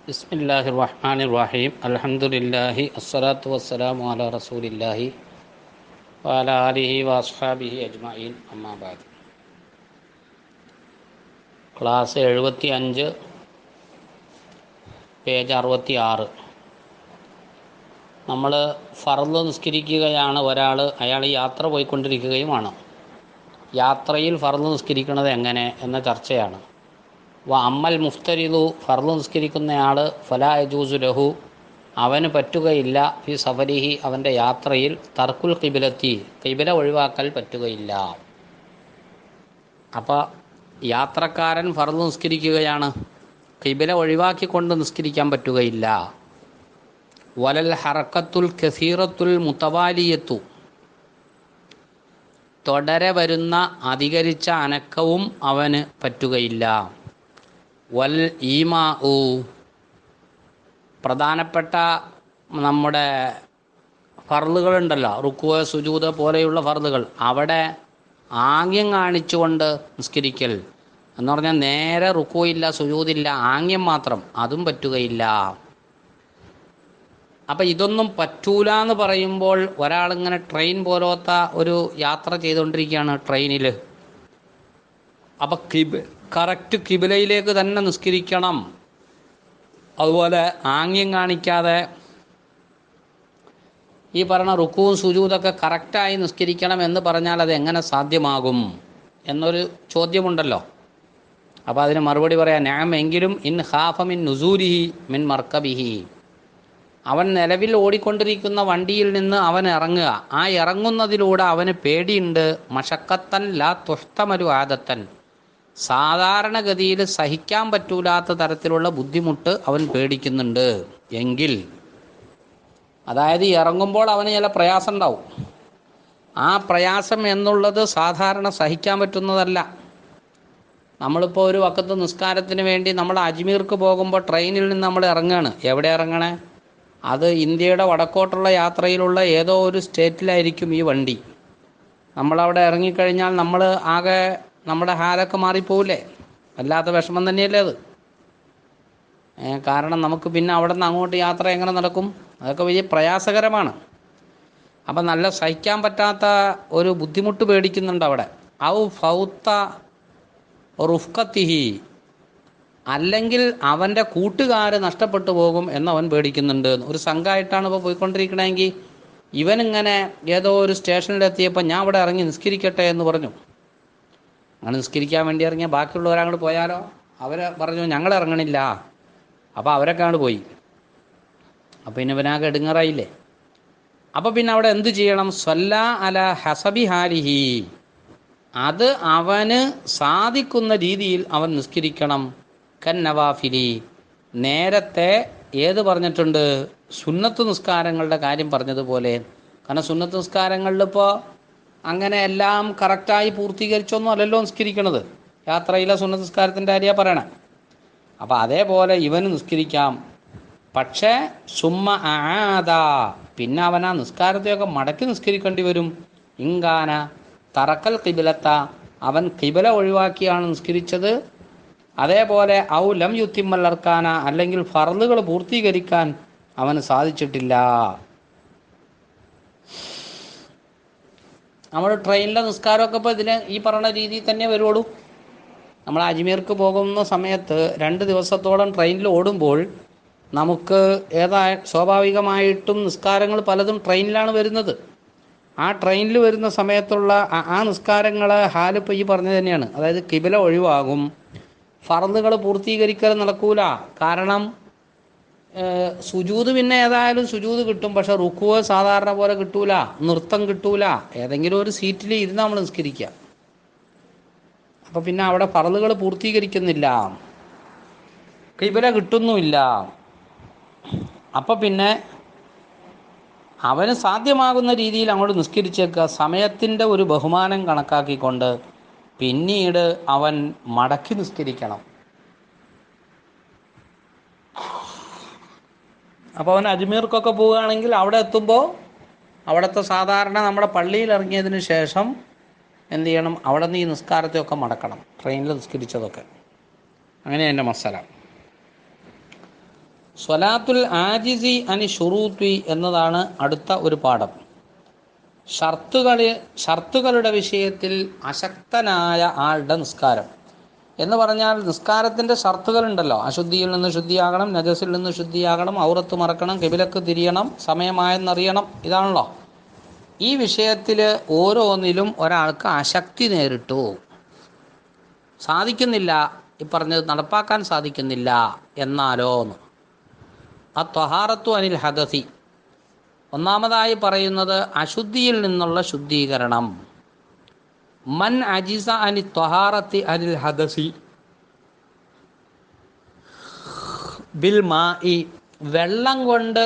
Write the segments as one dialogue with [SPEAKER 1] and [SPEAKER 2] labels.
[SPEAKER 1] ബിസ്മില്ലാഹിർ റഹ്മാനിർ റഹീം. അൽഹംദുലില്ലാഹി അസ്സലാത്തു വസ്സലാമു അലാ റസൂലില്ലാഹി വഅലാ ആലിഹി വഅസ്ഹാബിഹി അജ്മഈൻ. അമ്മാ ബഅദ്. Class 75, page 66. നമ്മൾ ഫർള് നിസ്കരിക്കുകയാണ്. അയാൾ യാത്ര പോയിക്കൊണ്ടിരിക്കുകയുമാണ്. യാത്രയിൽ ഫർള് നിസ്കരിക്കുന്നത് എങ്ങനെ എന്ന ചർച്ചയാണ്. അമ്മൽ മുഫ്തരിദു, ഫർള് നിസ്കരിക്കുന്നയാൾ, ഫലാ യജൂസു ലഹു, അവന് പറ്റുകയില്ല, ഫി സഫരിഹി, അവൻ്റെ യാത്രയിൽ, തർക്കുൽ ഖിബിലത്തി, ഖിബില ഒഴിവാക്കൽ പറ്റുകയില്ല. അപ്പോൾ യാത്രക്കാരൻ ഫർള് നിസ്കരിക്കുകയാണ്, ഖിബില ഒഴിവാക്കിക്കൊണ്ട് നിസ്കരിക്കാൻ പറ്റുകയില്ല. വലൽ ഹറക്കത്തുൽ കസീറത്തുൽ മുതവാലിയത്തു, തുടരെ വരുന്ന അധികരിച്ച അനക്കവും അവന് പറ്റുകയില്ല. വൽ ഈമാ ഉ, പ്രധാനപ്പെട്ട നമ്മുടെ ഫർളുകളുണ്ടല്ലോ, റുക്കുവ സുജൂദ് പോലെയുള്ള ഫർളുകൾ, അവിടെ ആംഗ്യം കാണിച്ചുകൊണ്ട് നിസ്കരിക്കൽ എന്ന് പറഞ്ഞാൽ നേരെ റുക്കുവില്ല സുജൂദില്ല, ആംഗ്യം മാത്രം, അതും പറ്റുകയില്ല. അപ്പം ഇതൊന്നും പറ്റൂല എന്ന് പറയുമ്പോൾ ഒരാളിങ്ങനെ ട്രെയിൻ പോലത്തെ ഒരു യാത്ര ചെയ്തുകൊണ്ടിരിക്കുകയാണ് ട്രെയിനിൽ. അപ്പം കറക്റ്റ് കിബിലയിലേക്ക് തന്നെ നിസ്കരിക്കണം. അതുപോലെ ആംഗ്യം കാണിക്കാതെ ഈ പറയുന്ന റുക്കുവും സുജൂദൊക്കെ കറക്റ്റായി നിസ്കരിക്കണം എന്ന് പറഞ്ഞാൽ അത് എങ്ങനെ സാധ്യമാകും എന്നൊരു ചോദ്യമുണ്ടല്ലോ. അപ്പോൾ അതിന് മറുപടി പറയാം, നഅം, എങ്കിലും ഇൻ ഖാഫ മിൻ നുസൂലിഹി മിൻ മർക്കബിഹി, അവൻ നിലവിൽ ഓടിക്കൊണ്ടിരിക്കുന്ന വണ്ടിയിൽ നിന്ന് അവൻ ഇറങ്ങുക, ആ ഇറങ്ങുന്നതിലൂടെ അവന് പേടിയുണ്ട്. മഷക്കത്തൻ ലാ തുഹ്തമലു ആദത്തൻ, സാധാരണഗതിയിൽ സഹിക്കാൻ പറ്റൂലാത്ത തരത്തിലുള്ള ബുദ്ധിമുട്ട് അവൻ പേടിക്കുന്നുണ്ട് എങ്കിൽ, അതായത് ഇറങ്ങുമ്പോൾ അവന് ചില പ്രയാസം ഉണ്ടാവും. ആ പ്രയാസം എന്നുള്ളത് സാധാരണ സഹിക്കാൻ പറ്റുന്നതല്ല. നമ്മളിപ്പോൾ ഒരു വക്കത്ത് നിസ്കാരത്തിന് വേണ്ടി നമ്മൾ അജ്മീർക്ക് പോകുമ്പോൾ ട്രെയിനിൽ നിന്ന് നമ്മൾ ഇറങ്ങുകയാണ്. എവിടെ ഇറങ്ങണേ? അത് ഇന്ത്യയുടെ വടക്കോട്ടുള്ള യാത്രയിലുള്ള ഏതോ ഒരു സ്റ്റേറ്റിലായിരിക്കും ഈ വണ്ടി. നമ്മളവിടെ ഇറങ്ങിക്കഴിഞ്ഞാൽ നമ്മൾ ആകെ നമ്മുടെ ഹാലൊക്കെ മാറിപ്പോവില്ലേ? വല്ലാത്ത വിഷമം തന്നെയല്ലേ അത്. കാരണം നമുക്ക് പിന്നെ അവിടെ നിന്ന് അങ്ങോട്ട് യാത്ര എങ്ങനെ നടക്കും? അതൊക്കെ വലിയ പ്രയാസകരമാണ്. അപ്പം നല്ല സഹിക്കാൻ പറ്റാത്ത ഒരു ബുദ്ധിമുട്ട് പേടിക്കുന്നുണ്ട് അവിടെ. ഔ ഫൗത്ത റുഫ്കത്തിഹി, അല്ലെങ്കിൽ അവൻ്റെ കൂട്ടുകാർ നഷ്ടപ്പെട്ടു പോകും എന്നവൻ പേടിക്കുന്നുണ്ട്. ഒരു സംഘമായിട്ടാണ് ഇപ്പോൾ പോയിക്കൊണ്ടിരിക്കണമെങ്കിൽ ഇവനിങ്ങനെ ഏതോ ഒരു സ്റ്റേഷനിലെത്തിയപ്പോൾ ഞാൻ അവിടെ ഇറങ്ങി നിസ്കരിക്കട്ടെ എന്ന് പറഞ്ഞു. അങ്ങനെ നിസ്കരിക്കാൻ വേണ്ടി ഇറങ്ങിയ ബാക്കിയുള്ളവരങ്ങോട്ട് പോയാലോ? അവർ പറഞ്ഞു ഞങ്ങൾ ഇറങ്ങണില്ല. അപ്പോൾ അവരൊക്കെ അങ്ങോട്ട് പോയി. അപ്പോൾ പിന്നെ ഇവനാകെ എടുങ്ങറായില്ലേ. അപ്പോൾ പിന്നെ അവിടെ എന്ത് ചെയ്യണം? സ്വല്ല അല ഹസബി ഹാലിഹി, അത് അവന് സാധിക്കുന്ന രീതിയിൽ അവൻ നിസ്കരിക്കണം. കൻ നവാഫിലി, നേരത്തെ ഏത് പറഞ്ഞിട്ടുണ്ട്? സുന്നത്ത് നിസ്കാരങ്ങളുടെ കാര്യം പറഞ്ഞതുപോലെ. കാരണം സുന്നത്ത് നിസ്കാരങ്ങളിലിപ്പോൾ അങ്ങനെ എല്ലാം കറക്റ്റായി പൂർത്തീകരിച്ചൊന്നും അല്ലല്ലോ നിസ്കരിക്കണത്. യാത്രയിലെ സുന്നത്ത് നിസ്കാരത്തിൻ്റെ കാര്യമാണ് പറയണേ. അപ്പോൾ അതേപോലെ ഇവന് നിസ്കരിക്കാം. പക്ഷേ സുമ്മ ആദ, പിന്നെ അവൻ ആ നിസ്കാരത്തെയൊക്കെ മടക്കി നിസ്കരിക്കേണ്ടി വരും. ഇങ്കാന തറക്കൽ ഖിബിലത്ത, അവൻ ഖിബില ഒഴിവാക്കിയാണ് നിസ്കരിച്ചത്. അതേപോലെ ഔ ലം യുത്തിമ്മൽ അർക്കാന, അല്ലെങ്കിൽ ഫർളുകൾ പൂർത്തീകരിക്കാൻ അവന് സാധിച്ചിട്ടില്ല. നമ്മൾ ട്രെയിനിലെ നിസ്കാരമൊക്കെ ഇപ്പോൾ ഈ പറയുന്ന രീതിയിൽ തന്നെ വരുള്ളൂ. നമ്മൾ അജ്മീർക്ക് പോകുന്ന സമയത്ത് 2 ദിവസത്തോളം ട്രെയിനിൽ ഓടുമ്പോൾ നമുക്ക് സ്വാഭാവികമായിട്ടും നിസ്കാരങ്ങൾ പലതും ട്രെയിനിലാണ് വരുന്നത്. ആ ട്രെയിനിൽ വരുന്ന സമയത്തുള്ള ആ നിസ്കാരങ്ങളെ ഹാലിപ്പോൾ ഈ പറഞ്ഞത് തന്നെയാണ്. അതായത് ഖിബില ഒഴിവാകും, ഫർളുകൾ പൂർത്തീകരിക്കൽ നടക്കൂല. കാരണം സുജൂദ് പിന്നെ ഏതായാലും സുജൂദ് കിട്ടും, പക്ഷെ റുക്കുവ് സാധാരണ പോലെ കിട്ടൂല, നൃത്തം കിട്ടൂല. ഏതെങ്കിലും ഒരു സീറ്റിൽ ഇരുന്ന് നമ്മൾ നിസ്കരിക്കുക. അപ്പോൾ പിന്നെ അവിടെ ഫർളുകൾ പൂർത്തീകരിക്കുന്നില്ല, ഖിബില കിട്ടുന്നുമില്ല. അപ്പോൾ പിന്നെ അവന് സാധ്യമാകുന്ന രീതിയിൽ അങ്ങോട്ട് നിസ്കരിച്ചേക്കുക. സമയത്തിൻ്റെ ഒരു ബഹുമാനം കണക്കാക്കിക്കൊണ്ട് പിന്നീട് അവൻ മടക്കി നിസ്കരിക്കണം. അപ്പോൾ അവൻ അജ്മീർക്കൊക്കെ പോവുകയാണെങ്കിൽ അവിടെ എത്തുമ്പോൾ അവിടുത്തെ സാധാരണ നമ്മുടെ പള്ളിയിൽ ഇറങ്ങിയതിന് ശേഷം എന്ത് ചെയ്യണം? അവിടെ നിന്ന് ഈ നിസ്കാരത്തെയൊക്കെ മടക്കണം, ട്രെയിനിൽ നിസ്കരിച്ചതൊക്കെ. അങ്ങനെ എൻ്റെ മസല. സ്വലാത്തുൽ ആജിസി അനി ഷുറൂത്തി എന്നതാണ് അടുത്ത ഒരു പാഠം. ഷർത്തുകളുടെ വിഷയത്തിൽ അശക്തനായ ആളുടെ നിസ്കാരം എന്ന് പറഞ്ഞാൽ, നിസ്കാരത്തിൻ്റെ ഷർത്തുകളുണ്ടല്ലോ. അശുദ്ധിയിൽ നിന്ന് ശുദ്ധിയാകണം, നജസിൽ നിന്ന് ശുദ്ധിയാകണം, ഔറത്ത് മറക്കണം, കിബിലക്ക് തിരിയണം, സമയമായെന്നറിയണം, ഇതാണല്ലോ. ഈ വിഷയത്തിൽ ഓരോന്നിലും ഒരാൾക്ക് അശക്തി നേരിട്ടു, സാധിക്കുന്നില്ല, ഈ പറഞ്ഞത് നടപ്പാക്കാൻ സാധിക്കുന്നില്ല. എന്നാലോ ത്വഹാറത്തു അനിൽ ഹദസി, ഒന്നാമതായി പറയുന്നത് അശുദ്ധിയിൽ നിന്നുള്ള ശുദ്ധീകരണം. മൻ അജിസ അനി ത്വഹാറത്തി അനിൽ ഹദസി ബിൽ മായി, വെള്ളം കൊണ്ട്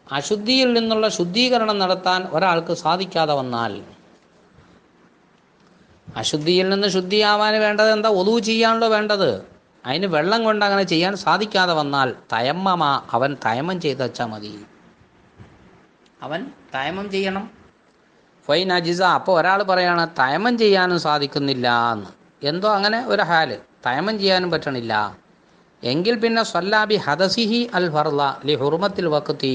[SPEAKER 1] അശുദ്ധിയിൽ നിന്നുള്ള ശുദ്ധീകരണം നടത്താൻ ഒരാൾക്ക് സാധിക്കാതെ വന്നാൽ, അശുദ്ധിയിൽ നിന്ന് ശുദ്ധിയാവാൻ വേണ്ടത് എന്താ? ഒളു ചെയ്യാണല്ലോ വേണ്ടത്. അതിന് വെള്ളം കൊണ്ട് അങ്ങനെ ചെയ്യാൻ സാധിക്കാതെ വന്നാൽ തയമ്മമ, അവൻ തയമ്മം ചെയ്ത് വെച്ചാൽ മതി. അവൻ തയമ്മം ചെയ്യണം. ഫൈൻ അജിസ, അപ്പോൾ ഒരാൾ പറയാണ് തയമ്മം ചെയ്യാനും സാധിക്കുന്നില്ല എന്ന്, എന്തോ അങ്ങനെ ഒരു ഹാല്, തയമ്മം ചെയ്യാനും പറ്റണില്ല. എങ്കിൽ പിന്നെ സ്വല്ലാബി ഹദസിഹി അൽ ഫർള ലി ഹുർമത്തിൽ വഖ്തി,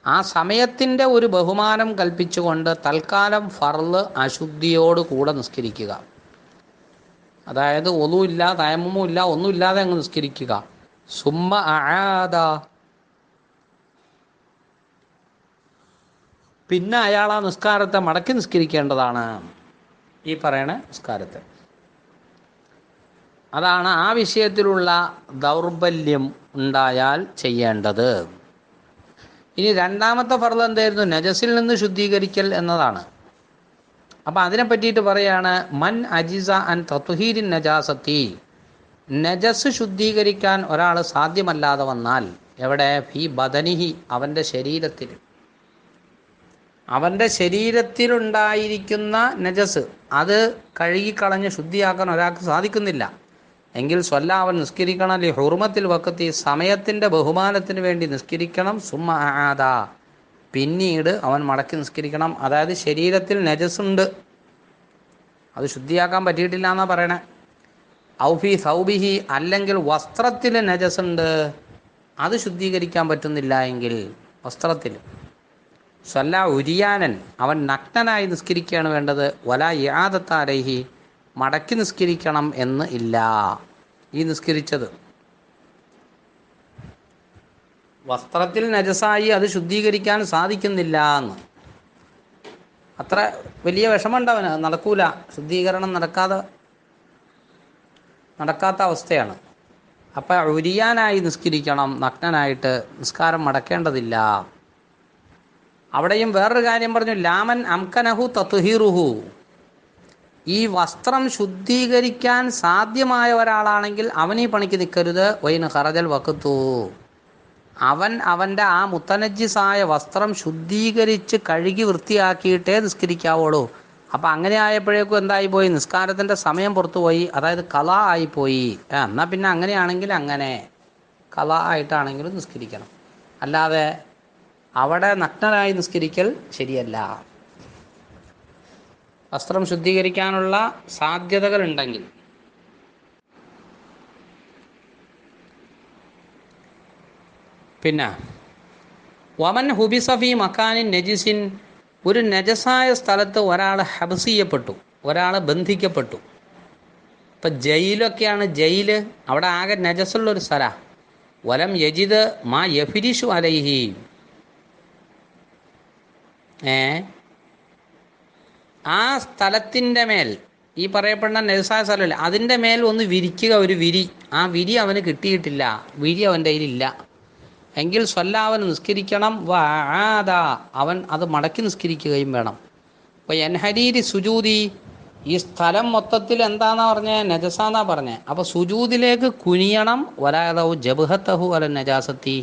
[SPEAKER 1] ആ സമയത്തിൻ്റെ ഒരു ബഹുമാനം കൽപ്പിച്ചുകൊണ്ട് തൽക്കാലം ഫർള് അശുദ്ധിയോട് കൂടെ നിസ്കരിക്കുക. അതായത് ഒന്നുമില്ല, തയമ്മമും ഇല്ല, ഒന്നുമില്ലാതെ അങ്ങ് നിസ്കരിക്കുക. സുമ്മ അആദ, പിന്നെ അയാൾ ആ നിസ്കാരത്തെ മടക്കി നിസ്കരിക്കേണ്ടതാണ്, ഈ പറയണ നിസ്കാരത്തെ. അതാണ് ആ വിഷയത്തിലുള്ള ദൗർബല്യം ഉണ്ടായാൽ ചെയ്യേണ്ടത്. ഇനി രണ്ടാമത്തെ ഫർള് എന്തായിരുന്നു? നജസിൽ നിന്ന് ശുദ്ധീകരിക്കൽ എന്നതാണ്. അപ്പം അതിനെ പറ്റിയിട്ട് പറയാണ്, മൻ അജിസ അൻ തത്വഹീരിൻ നജാസത്തി, നജസ് ശുദ്ധീകരിക്കാൻ ഒരാൾ സാധ്യമല്ലാതെ വന്നാൽ, എവിടെ? ഫി ബദനിഹി, അവൻ്റെ ശരീരത്തിൽ, അവൻ്റെ ശരീരത്തിലുണ്ടായിരിക്കുന്ന നജസ് അത് കഴുകിക്കളഞ്ഞ് ശുദ്ധിയാക്കാൻ ഒരാൾക്ക് സാധിക്കുന്നില്ല എങ്കിൽ സ്വല്ല, അവൻ നിസ്കരിക്കണം. ലി ഹുർമത്തിൽ വഖത്തി, സമയത്തിൻ്റെ ബഹുമാനത്തിന് വേണ്ടി നിസ്കരിക്കണം. സുമ്മ ആദ, പിന്നീട് അവൻ മടക്കി നിസ്കരിക്കണം. അതായത് ശരീരത്തിൽ നജസുണ്ട്, അത് ശുദ്ധിയാക്കാൻ പറ്റിയിട്ടില്ല എന്നാണ് പറയണേ. ഔഫി സൗബിഹി, അല്ലെങ്കിൽ വസ്ത്രത്തിൽ നജസുണ്ട്, അത് ശുദ്ധീകരിക്കാൻ പറ്റുന്നില്ല എങ്കിൽ വസ്ത്രത്തിൽ സ്വല്ല ഉരിയാനൻ, അവൻ നഗ്നനായി നിസ്കരിക്കുകയാണ് വേണ്ടത്. വല യാദത്ത അലൈഹി, മടക്കി നിസ്കരിക്കണം എന്ന് ഇല്ല. ഈ നിസ്കരിച്ചത് വസ്ത്രത്തിൽ നജസായി, അത് ശുദ്ധീകരിക്കാൻ സാധിക്കുന്നില്ല എന്ന്, അത്ര വലിയ വിഷമമുണ്ടവന്, നടക്കൂല, ശുദ്ധീകരണം നടക്കാത്ത അവസ്ഥയാണ്. അപ്പം ഉരിയാനായി നിസ്കരിക്കണം, നഗ്നനായിട്ട് നിസ്കാരം മടക്കേണ്ടതില്ല. അവിടെയും വേറൊരു കാര്യം പറഞ്ഞു, ലാമൻ അംകനഹു തത്ഹീറുഹു, ഈ വസ്ത്രം ശുദ്ധീകരിക്കാൻ സാധ്യമായ ഒരാളാണെങ്കിൽ അവൻ ഈ പണിക്ക് നിൽക്കരുത്. വൈന് ഖറജൽ വഖ്തു, അവൻ്റെ ആ മുത്തനജ്ജിസായ വസ്ത്രം ശുദ്ധീകരിച്ച് കഴുകി വൃത്തിയാക്കിയിട്ടേ നിസ്കരിക്കാവുള്ളൂ. അപ്പം അങ്ങനെ ആയപ്പോഴേക്കും എന്തായിപ്പോയി? നിസ്കാരത്തിൻ്റെ സമയം പുറത്തുപോയി, അതായത് ഖളാ ആയിപ്പോയി. എന്നാൽ പിന്നെ അങ്ങനെയാണെങ്കിൽ അങ്ങനെ ഖളാ ആയിട്ടാണെങ്കിലും നിസ്കരിക്കണം, അല്ലാതെ അവിടെ നഗ്നനായി നിസ്കരിക്കൽ ശരിയല്ല. വസ്ത്രം ശുദ്ധീകരിക്കാനുള്ള സാധ്യതകളുണ്ടെങ്കിൽ. പിന്നെ വമൻ ഹുബിസഫി മക്കാനിൻ നജിസിൻ, ഒരു നജസായ സ്ഥലത്ത് ഒരാൾ ഹബ്സ് ചെയ്യപ്പെട്ടു, ഒരാൾ ബന്ധിക്കപ്പെട്ടു. ഇപ്പം ജയിലൊക്കെയാണ്, ജയില്, അവിടെ ആകെ നജസുള്ളൊരു സ്ഥല. വലം യജിദ് മാ യഫിരിഷു അലൈഹി, ആ സ്ഥലത്തിൻ്റെ മേൽ, ഈ പറയപ്പെടുന്ന നജസായ സ്ഥലമില്ല, അതിൻ്റെ മേൽ ഒന്ന് വിരിക്കുക, ഒരു വിരി. ആ വിരി അവന് കിട്ടിയിട്ടില്ല, വിരി അവൻ്റെ കയ്യിലില്ല എങ്കിൽ സ്വല്ലാവൻ നിസ്കരിക്കണം. വആദ, അവൻ അത് മടക്കി നിസ്കരിക്കുകയും വേണം. അപ്പോൾ എൻഹരീരി സുജൂദി, ഈ സ്ഥലം മൊത്തത്തിൽ എന്താന്നാ പറഞ്ഞത്? നജസാന്നാ പറഞ്ഞത്. അപ്പോൾ സുജൂദിലേക്ക് കുനിയണം. വലാദൗ ജബ്ഹത്തഹു അല നജാസത്തി,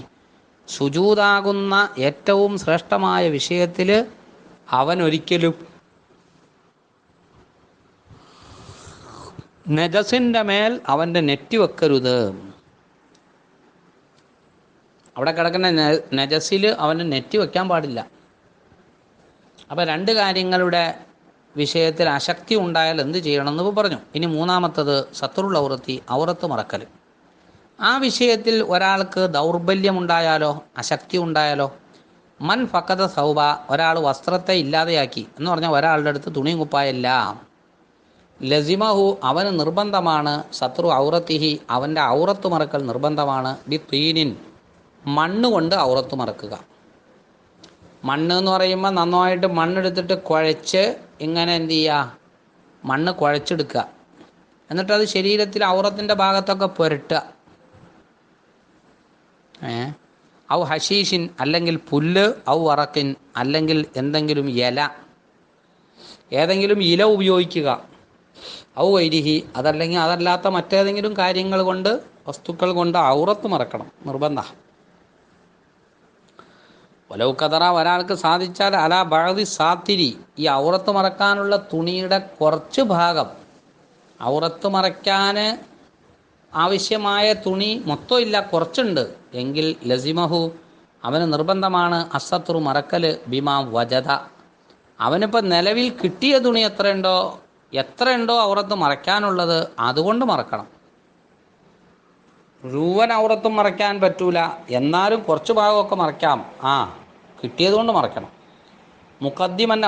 [SPEAKER 1] സുജൂദാകുന്ന ഏറ്റവും ശ്രേഷ്ഠമായ വിഷയത്തിൽ അവൻ ഒരിക്കലും നജസിൻ്റെ മേൽ അവൻ്റെ നെറ്റി വെക്കരുത്. അവിടെ കിടക്കുന്ന നജസിൽ അവൻ്റെ നെറ്റി വെക്കാൻ പാടില്ല. അപ്പോൾ രണ്ട് കാര്യങ്ങളുടെ വിഷയത്തിൽ അശക്തി ഉണ്ടായാൽ എന്ത് ചെയ്യണമെന്ന് പറഞ്ഞു. ഇനി മൂന്നാമത്തത് സത്തുറുൽ ഔറത്തി, ഔറത്ത് മറക്കൽ. ആ വിഷയത്തിൽ ഒരാൾക്ക് ദൗർബല്യമുണ്ടായാലോ അശക്തി ഉണ്ടായാലോ, മൻ ഫക്കത സൗബ, ഒരാൾ വസ്ത്രത്തെ ഇല്ലാതെയാക്കി എന്ന് പറഞ്ഞാൽ ഒരാളുടെ അടുത്ത് തുണിയും കുപ്പായല്ല, ലസിമഹു, അവന് നിർബന്ധമാണ്, സത്രു ഔറത്തിഹി, അവൻ്റെ ഔറത്ത് മറക്കൽ നിർബന്ധമാണ്, ബി തീനിൻ, മണ്ണ് കൊണ്ട് ഔറത്ത് മറക്കുക. മണ്ണ് എന്ന് പറയുമ്പോൾ നന്നായിട്ട് മണ്ണെടുത്തിട്ട് കുഴച്ച് ഇങ്ങനെ എന്ത് ചെയ്യുക, മണ്ണ് കുഴച്ചെടുക്കുക, എന്നിട്ടത് ശരീരത്തിൽ ഔറത്തിൻ്റെ ഭാഗത്തൊക്കെ പുരട്ടുക. ഔ ഹഷീഷിൻ, അല്ലെങ്കിൽ പുല്ല്, ഔ വറക്കിൻ, അല്ലെങ്കിൽ എന്തെങ്കിലും ഇല, ഏതെങ്കിലും ഇല ഉപയോഗിക്കുക, ഔ വൈരിഹി, അതല്ലെങ്കിൽ അതല്ലാത്ത മറ്റേതെങ്കിലും കാര്യങ്ങൾ കൊണ്ട്, വസ്തുക്കൾ കൊണ്ട് ഔറത്ത് മറക്കണം, നിർബന്ധ. വലൗ കദറ, ഒരാൾക്ക് സാധിച്ചാൽ, അലാ ബഅദി സാത്തിരി, ഈ ഔറത്ത് മറക്കാനുള്ള തുണിയുടെ കുറച്ച് ഭാഗം, ഔറത്ത് മറയ്ക്കാൻ ആവശ്യമായ തുണി മൊത്തം ഇല്ല, കുറച്ചുണ്ട് എങ്കിൽ, ലസിമഹു, അവന് നിർബന്ധമാണ്, അസത്രു മറക്കൽ, ബിമാ വജദ, അവനിപ്പോൾ നിലവിൽ കിട്ടിയ തുണി എത്രയുണ്ടോ ഔറത്ത് മറയ്ക്കാനുള്ളത് അതുകൊണ്ട് മറക്കണം. മുഴുവൻ ഔറത്തും മറയ്ക്കാൻ പറ്റൂല, എന്നാലും കുറച്ച് ഭാഗമൊക്കെ മറയ്ക്കാം, കിട്ടിയതുകൊണ്ട് മറക്കണം. മുഖദ്ദിമൻ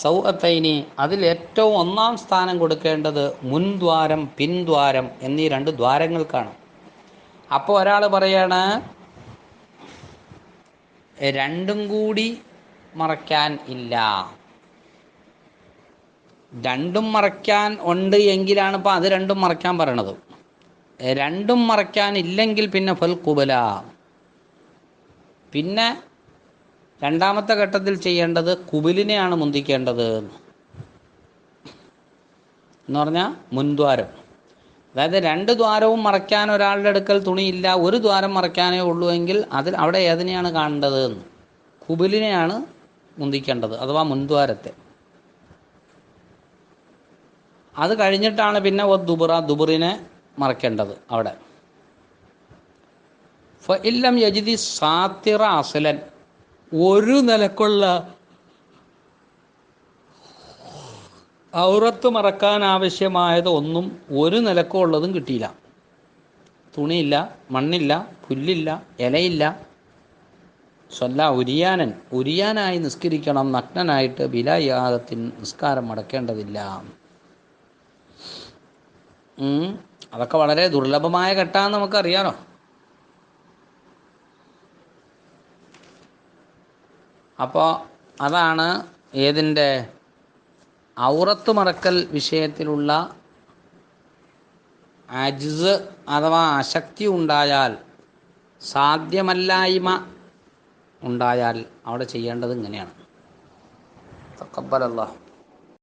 [SPEAKER 1] സൗഅത്തൈനി, അതിൽ ഏറ്റവും ഒന്നാം സ്ഥാനം കൊടുക്കേണ്ടത് മുൻദ്വാരം പിൻദ്വാരം എന്നീ രണ്ട് ദ്വാരങ്ങൾക്കാണ്. അപ്പോൾ ഒരാൾ പറയാണ് രണ്ടും കൂടി മറയ്ക്കാൻ ഇല്ല, രണ്ടും മറയ്ക്കാൻ ഉണ്ട് എങ്കിലാണ് ഇപ്പോൾ അത് രണ്ടും മറയ്ക്കാൻ പറയണത്. രണ്ടും മറയ്ക്കാൻ ഇല്ലെങ്കിൽ പിന്നെ ഫൽ കുബല, പിന്നെ രണ്ടാമത്തെ ഘട്ടത്തിൽ ചെയ്യേണ്ടത് കുബിലിനെയാണ് മുന്തിക്കേണ്ടത് എന്ന് പറഞ്ഞാൽ മുൻദ്വാരം. അതായത് രണ്ട് ദ്വാരവും മറയ്ക്കാൻ ഒരാളുടെ അടുക്കൽ തുണിയില്ല, ഒരു ദ്വാരം മറയ്ക്കാനേ ഉള്ളൂ എങ്കിൽ അവിടെ ഏതിനെയാണ് കാണേണ്ടത്? കുബിലിനെയാണ് മുന്തിക്കേണ്ടത്, അഥവാ മുൻദ്വാരത്തെ. അത് കഴിഞ്ഞിട്ടാണ് പിന്നെ ദുബുറിനെ മറയ്ക്കേണ്ടത് അവിടെ. ഫഇല്ലം യജിദി സാത്തിറ അസ്ലൻ, ഒരു നിലക്കുള്ള ഔറത്ത് മറക്കാൻ ആവശ്യമായത് ഒന്നും ഒരു നിലക്കുള്ളതും കിട്ടിയില്ല. തുണിയില്ല, മണ്ണില്ല, പുല്ലില്ല, ഇലയില്ല. ഉരിയാനായി നിസ്കരിക്കണം, നഗ്നനായിട്ട്, ബിലാ യാദത്തിൻ, നിസ്കാരം അടക്കേണ്ടതില്ല. അതൊക്കെ വളരെ ദുർലഭമായ ഘട്ടമാണെന്ന് നമുക്കറിയാലോ. അപ്പോൾ അതാണ് ഏതിൻ്റെ ഔറത്ത് മറക്കൽ വിഷയത്തിലുള്ള അജ്സ് അഥവാ അശക്തി ഉണ്ടായാൽ, സാധ്യമല്ലായ്മ ഉണ്ടായാൽ അവിടെ ചെയ്യേണ്ടത് ഇങ്ങനെയാണ്. തഖബ്ബലല്ലാഹ്.